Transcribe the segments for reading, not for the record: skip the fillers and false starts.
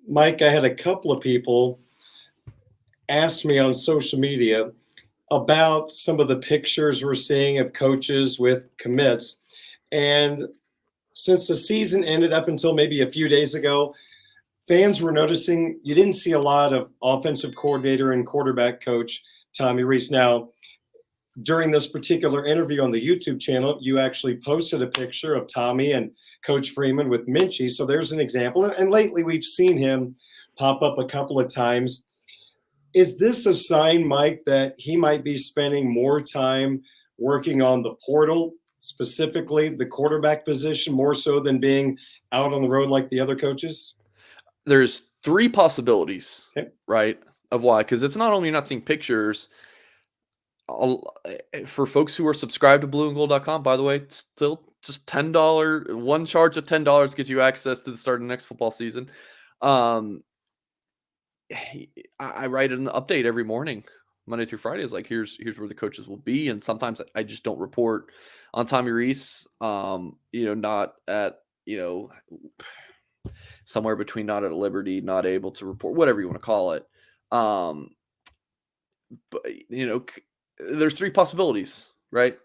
Mike, I had a couple of people ask me on social media about some of the pictures we're seeing of coaches with commits. And since the season ended up until maybe a few days ago, fans were noticing you didn't see a lot of offensive coordinator and quarterback coach Tommy Rees. Now, during this particular interview on the YouTube channel, you actually posted a picture of Tommy and Coach Freeman with Minchie. So there's an example. And lately we've seen him pop up a couple of times. Is this a sign, Mike, that he might be spending more time working on the portal, specifically the quarterback position, more so than being out on the road like the other coaches? There's three possibilities, Okay. right, of why. Because it's not only you're not seeing pictures. For folks who are subscribed to blueandgold.com, by the way, still just $10. One charge of $10 gets you access to the start of the next football season. I write an update every morning, Monday through Friday. Is like, here's where the coaches will be, and sometimes I just don't report on Tommy Rees. Not at somewhere between not at liberty, not able to report, whatever you want to call it. But there's three possibilities, right?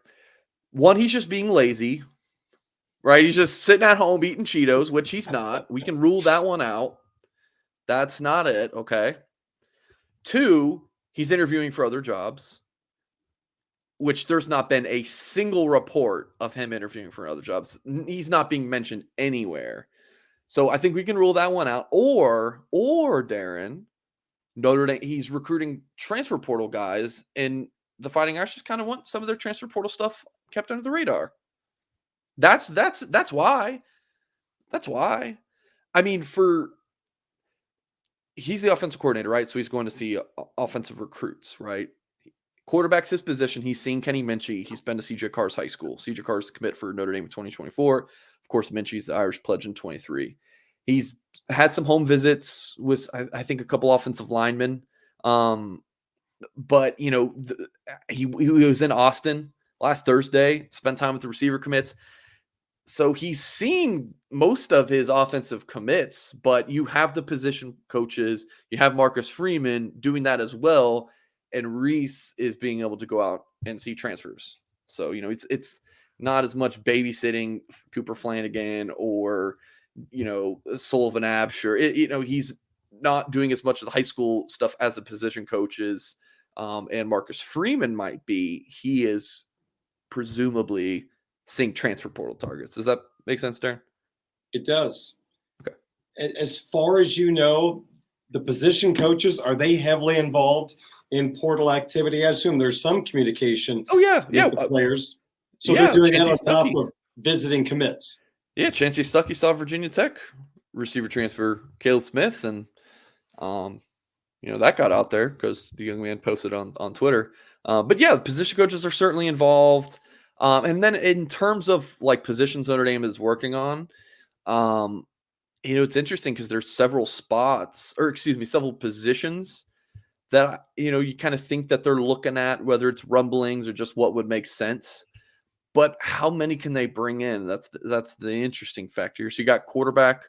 One, he's just being lazy, right? He's just sitting at home eating Cheetos, which he's not. We can rule that one out. That's not it, okay? Two, he's interviewing for other jobs, which there's not been a single report of him interviewing for other jobs. He's not being mentioned anywhere. So I think we can rule that one out. Or Darren, Notre Dame, he's recruiting transfer portal guys, and the Fighting Irish just kind of want some of their transfer portal stuff kept under the radar. That's why. That's why. I mean, he's the offensive coordinator, right? So he's going to see offensive recruits, right? Quarterback's his position. He's seen Kenny Minchie. He's been to CJ Carr's high school. CJ Carr's commit for Notre Dame in 2024. Of course, Minchie's the Irish pledge in 23. He's had some home visits with, I think, a couple offensive linemen. But, he was in Austin last Thursday, spent time with the receiver commits. So he's seeing most of his offensive commits, but you have the position coaches, you have Marcus Freeman doing that as well, and Rees is being able to go out and see transfers. So, it's not as much babysitting Cooper Flanagan or, Sullivan Absher. He's not doing as much of the high school stuff as the position coaches, and Marcus Freeman might be. He is presumably seeing transfer portal targets. Does that make sense, Darren? It does. Okay. As far as you know, the position coaches, are they heavily involved in portal activity? I assume there's some communication with the players. So they're doing that on top of visiting commits. Yeah, Chancey Stuckey saw Virginia Tech receiver transfer Caleb Smith, and that got out there because the young man posted on Twitter. But yeah, position coaches are certainly involved. And then in terms of like positions Notre Dame is working on, it's interesting because there's several positions that, you kind of think that they're looking at, whether it's rumblings or just what would make sense. But how many can they bring in? That's the interesting factor. So you got quarterback.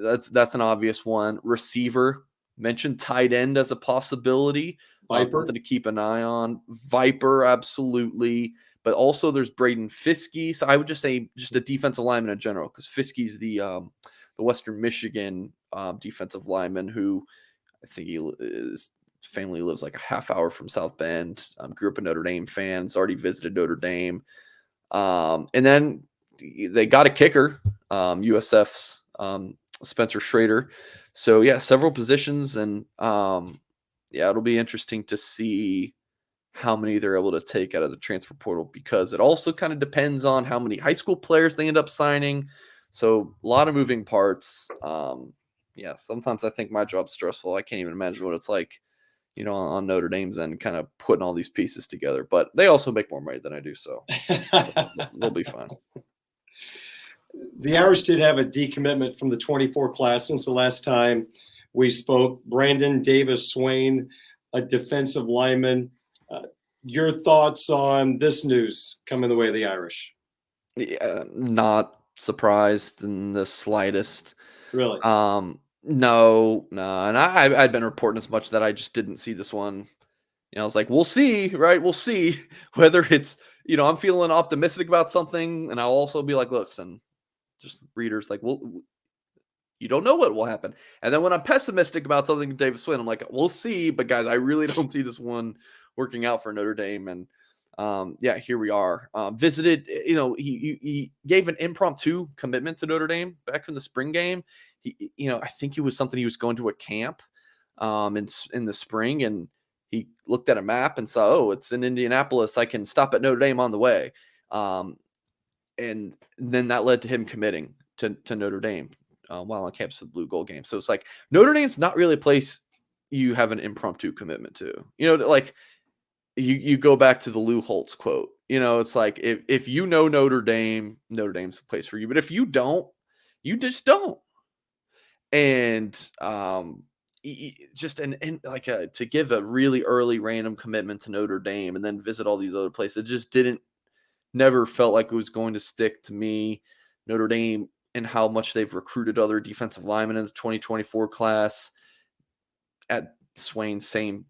That's an obvious one. Receiver, mentioned tight end as a possibility. Viper. Something to keep an eye on. Viper, absolutely. But also there's Braden Fiske. So I would just say just a defensive lineman in general, because Fiske's the Western Michigan defensive lineman who I think his family lives like a half hour from South Bend. Grew up a Notre Dame fan. Already visited Notre Dame. And then they got a kicker, USF's Spencer Schrader. So yeah, several positions, and it'll be interesting to see how many they're able to take out of the transfer portal, because it also kind of depends on how many high school players they end up signing. So a lot of moving parts. Sometimes I think my job's stressful. I can't even imagine what it's like, on Notre Dame's end, kind of putting all these pieces together. But they also make more money than I do, so they'll be fine. The Irish did have a decommitment from the 24 class since the last time we spoke. Brandon Davis Swain, a defensive lineman. Your thoughts on this news coming the way of the Irish? Yeah, not surprised in the slightest. Really? No, no, and I'd been reporting as much that I just didn't see this one. I was like, we'll see, right? We'll see whether it's, I'm feeling optimistic about something, and I'll also be like, listen, just readers, like, you don't know what will happen. And then when I'm pessimistic about something with Davis Swin, I'm like, we'll see, but guys, I really don't see this one working out for Notre Dame. And yeah, here we are. Visited, he gave an impromptu commitment to Notre Dame back in the spring game. I think it was something he was going to a camp in the spring, and he looked at a map and saw, oh, it's in Indianapolis. I can stop at Notre Dame on the way. And then that led to him committing to Notre Dame while on campus for the Blue Gold game. So it's like Notre Dame's not really a place you have an impromptu commitment to. Like you go back to the Lou Holtz quote. It's like if you know Notre Dame's a place for you. But if you don't, you just don't. And just to give a really early random commitment to Notre Dame and then visit all these other places, it just never felt like it was going to stick to me. Notre Dame and how much they've recruited other defensive linemen in the 2024 class at Swain's same,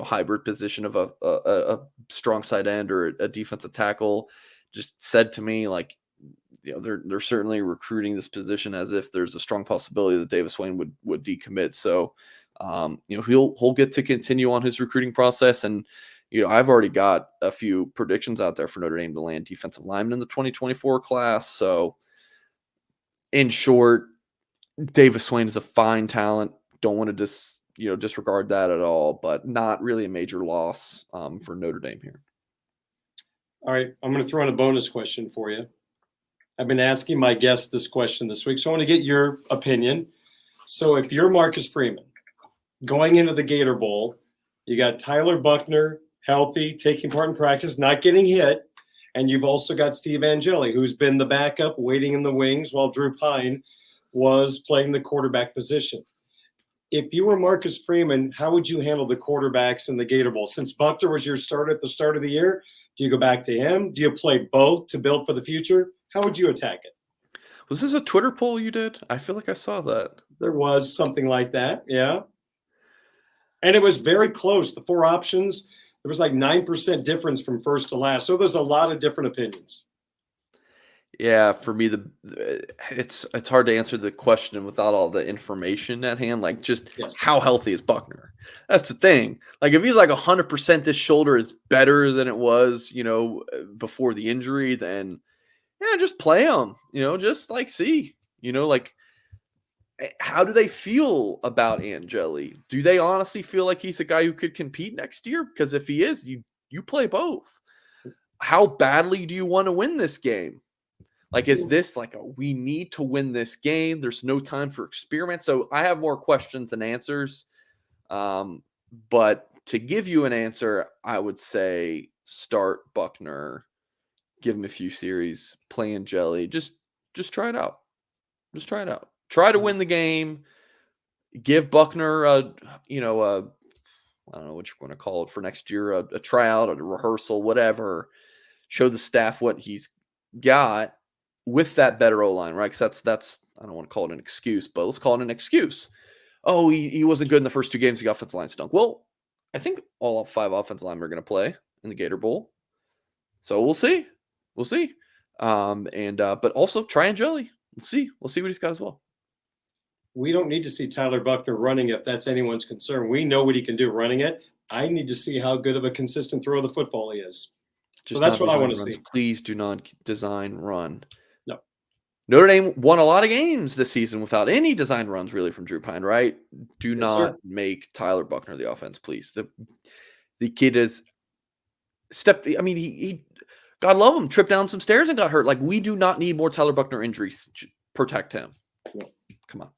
hybrid position of a strong side end or a defensive tackle, just said to me, like, they're certainly recruiting this position as if there's a strong possibility that Davis Swain would decommit. So, he'll get to continue on his recruiting process. And, I've already got a few predictions out there for Notre Dame to land defensive lineman in the 2024 class. So, in short, Davis Swain is a fine talent. Don't want to disregard that at all, but not really a major loss for Notre Dame here. All right, I'm going to throw in a bonus question for you. I've been asking my guests this question this week, so I want to get your opinion. So if you're Marcus Freeman, going into the Gator Bowl, you got Tyler Buckner, healthy, taking part in practice, not getting hit, and you've also got Steve Angeli, who's been the backup, waiting in the wings while Drew Pine was playing the quarterback position. If you were Marcus Freeman, how would you handle the quarterbacks in the Gator Bowl? Since Buckner was your starter at the start of the year, do you go back to him? Do you play both to build for the future? How would you attack it? Was this a Twitter poll you did? I feel like I saw that. There was something like that, yeah. And it was very close. The four options, there was like 9% difference from first to last. So there's a lot of different opinions. Yeah, for me, it's hard to answer the question without all the information at hand. Like, just how healthy is Buckner? That's the thing. Like, if he's like 100%, this shoulder is better than it was, before the injury, then yeah, just play him. Just like see. Like, how do they feel about Angeli? Do they honestly feel like he's a guy who could compete next year? Because if he is, you play both. How badly do you want to win this game? Like, is this like we need to win this game? There's no time for experiment. So I have more questions than answers. But to give you an answer, I would say start Buckner, give him a few series, play Angeli. Just try it out. Just try it out. Try to win the game. Give Buckner I don't know what you're going to call it for next year, a tryout, a rehearsal, whatever. Show the staff what he's got with that better O-line, right? Because that's I don't want to call it an excuse, but let's call it an excuse. Oh, he wasn't good in the first two games. The offensive line stunk. Well, I think all 5 offensive linemen are going to play in the Gator Bowl. So we'll see. We'll see. But also try Angeli. We'll see what he's got as well. We don't need to see Tyler Buckner running if that's anyone's concern. We know what he can do running it. I need to see how good of a consistent throw of the football he is. So that's what I want to see. Please do not design run. No. Notre Dame won a lot of games this season without any design runs really from Drew Pine, right? Do not make Tyler Buckner the offense, please. The kid is he God love him, tripped down some stairs and got hurt. Like, we do not need more Tyler Buckner injuries. Protect him. No. Come on.